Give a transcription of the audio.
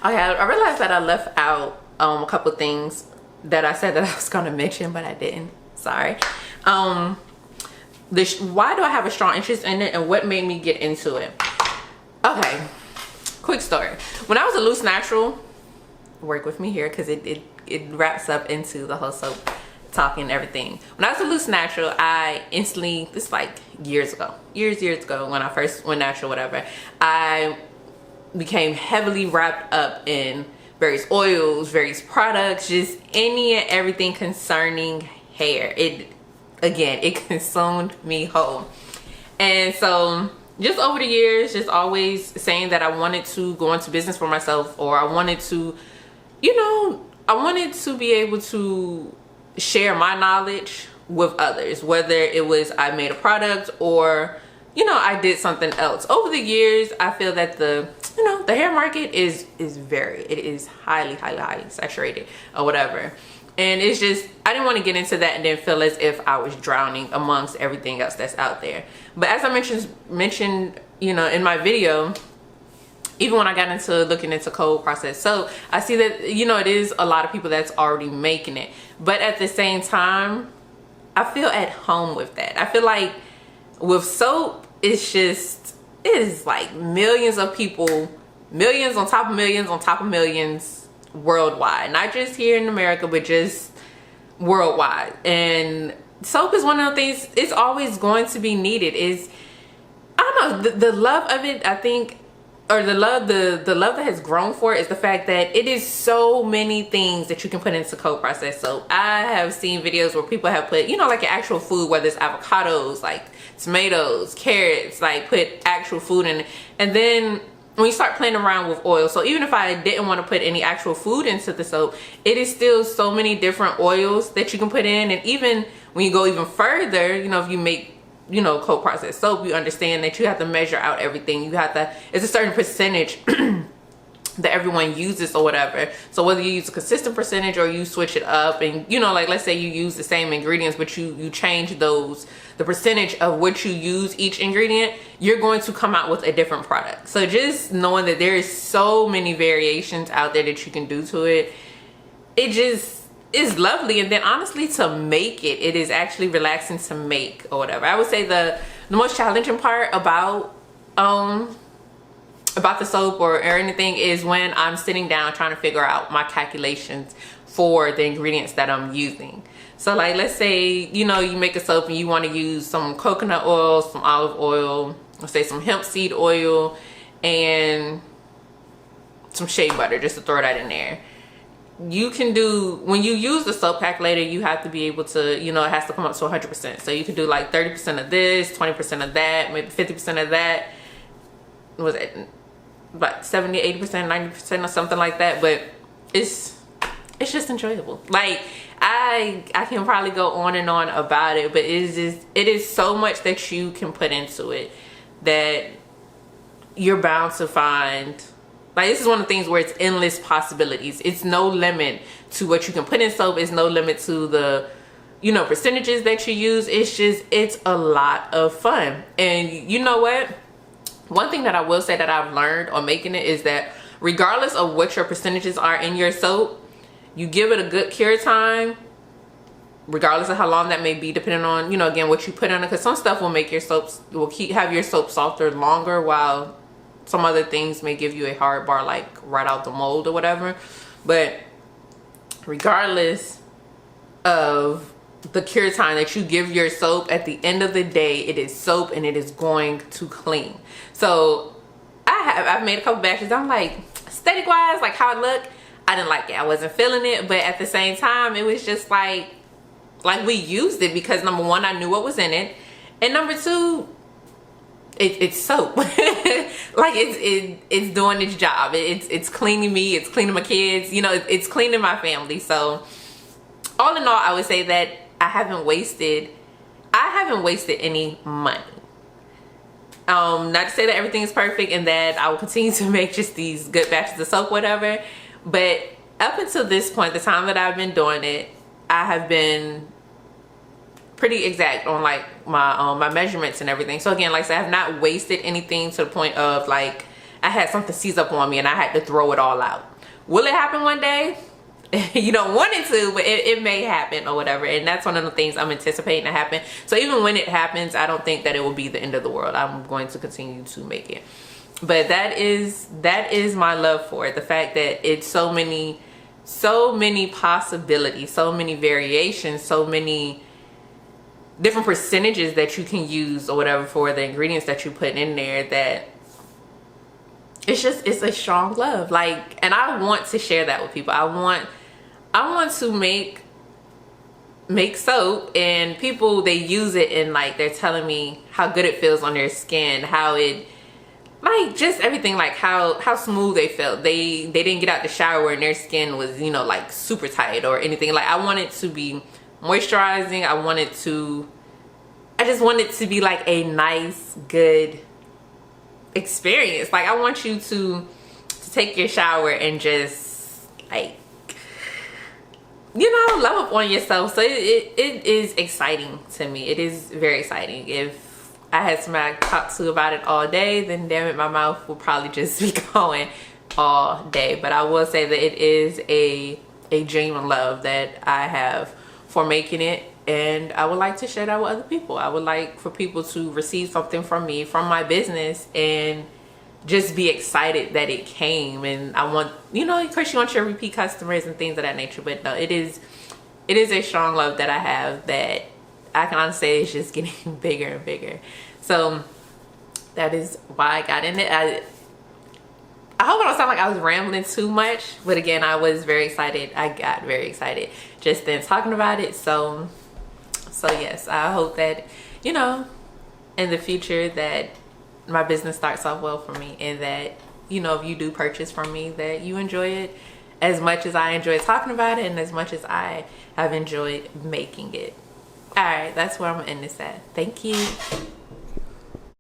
Okay, I realized that I left out a couple things that I said that I was gonna mention, but I didn't. Sorry. Why do I have a strong interest in it, and what made me get into it? Okay, quick story. When I was a loose natural, work with me here because it wraps up into the whole soap talking and everything. When I was a loose natural, I instantly, this like years ago when I first went natural, whatever, I became heavily wrapped up in various oils, various products, just any and everything concerning hair. It consumed me whole. And so just over the years, just always saying that I wanted to go into business for myself, or I wanted to, I wanted to be able to share my knowledge with others, whether it was I made a product or I did something else. Over the years, I feel that the hair market is highly saturated or whatever. And it's just, I didn't want to get into that and then feel as if I was drowning amongst everything else that's out there. But as I mentioned, in my video, even when I got into looking into cold processed soap, I see that, it is a lot of people that's already making it. But at the same time, I feel at home with that. I feel like with soap, it is like millions of people, millions on top of millions on top of millions worldwide. Not just here in America, but just worldwide. And soap is one of the things, it's always going to be needed. I don't know, the love of it, I think, or the love that has grown for it is the fact that it is so many things that you can put into cold processed soap. I have seen videos where people have put, like your actual food, whether it's avocados, like tomatoes, carrots, like put actual food in it. And then when you start playing around with oil, so even if I didn't want to put any actual food into the soap, it is still so many different oils that you can put in. And even when you go even further, if you make cold processed soap, you understand that you have to measure out everything. It's a certain percentage that everyone uses or whatever. So whether you use a consistent percentage or you switch it up, and like let's say you use the same ingredients, but you change the percentage of what you use each ingredient, you're going to come out with a different product. So just knowing that there is so many variations out there that you can do to it, it just is lovely. And then honestly, to make it is actually relaxing to make or whatever. I would say the most challenging part about the soap or anything is when I'm sitting down trying to figure out my calculations for the ingredients that I'm using. So like, let's say, you make a soap and you want to use some coconut oil, some olive oil, let's say some hemp seed oil, and some shea butter, just to throw that in there. You can do, when you use the soap calculator, you have to be able to, it has to come up to 100%. So you can do like 30% of this, 20% of that, maybe 50% of that. Was it like 70, 80%, 90% or something like that? But it's just enjoyable. Like I can probably go on and on about it, but it is so much that you can put into it that you're bound to find. Like, this is one of the things where it's endless possibilities. It's no limit to what you can put in soap. It's no limit to the, percentages that you use. It's a lot of fun. And you know what? One thing that I will say that I've learned on making it is that regardless of what your percentages are in your soap, you give it a good cure time, regardless of how long that may be, depending on, again, what you put in it. Because some stuff will make your soaps, have your soap softer longer, while some other things may give you a hard bar, like right out the mold or whatever. But regardless of the cure time that you give your soap, at the end of the day, it is soap and it is going to clean. So I've made a couple batches. I'm like, aesthetic wise, like how it looked, I didn't like it. I wasn't feeling it. But at the same time, it was just like we used it because number one, I knew what was in it, and number two, it's soap. Like it's doing its job. It's cleaning me, it's cleaning my kids, it's cleaning my family. So all in all, I would say that I haven't wasted any money. Not to say that everything is perfect and that I will continue to make just these good batches of soap, whatever, but up until this point, the time that I've been doing it, I have been pretty exact on like my measurements and everything. So again, like I said, I have not wasted anything to the point of like I had something seize up on me and I had to throw it all out. Will it happen one day? You don't want it to, but it may happen or whatever. And that's one of the things I'm anticipating to happen. So even when it happens, I don't think that it will be the end of the world. I'm going to continue to make it. But that is my love for it. The fact that it's so many possibilities, so many variations, so many different percentages that you can use or whatever for the ingredients that you put in there, that it's a strong love. Like, and I want to share that with people. I want to make soap, and people, they use it and like they're telling me how good it feels on their skin, how it, like, just everything, like how smooth they felt. They didn't get out the shower and their skin was, you know, like super tight or anything. Like, I want it to be moisturizing. I just want it to be like a nice, good experience. Like, I want you to take your shower and just, like, you know, love up on yourself. So it is exciting to me. It is very exciting. If I had somebody to talk to about it all day, then damn it, my mouth will probably just be going all day. But I will say that it is a genuine love that I have for making it, and I would like to share that with other people. I would like for people to receive something from me, from my business, and just be excited that it came. And I want, you know, of course you want your repeat customers and things of that nature, but no, it is a strong love that I have that I can honestly say is just getting bigger and bigger. So that is why I got in it. I hope I don't sound like I was rambling too much, but again, I was very excited. I got very excited just then talking about it. So yes, I hope that, you know, in the future that my business starts off well for me, and that, you know, if you do purchase from me, that you enjoy it as much as I enjoy talking about it and as much as I have enjoyed making it. All right, that's where I'm gonna end this at. Thank you.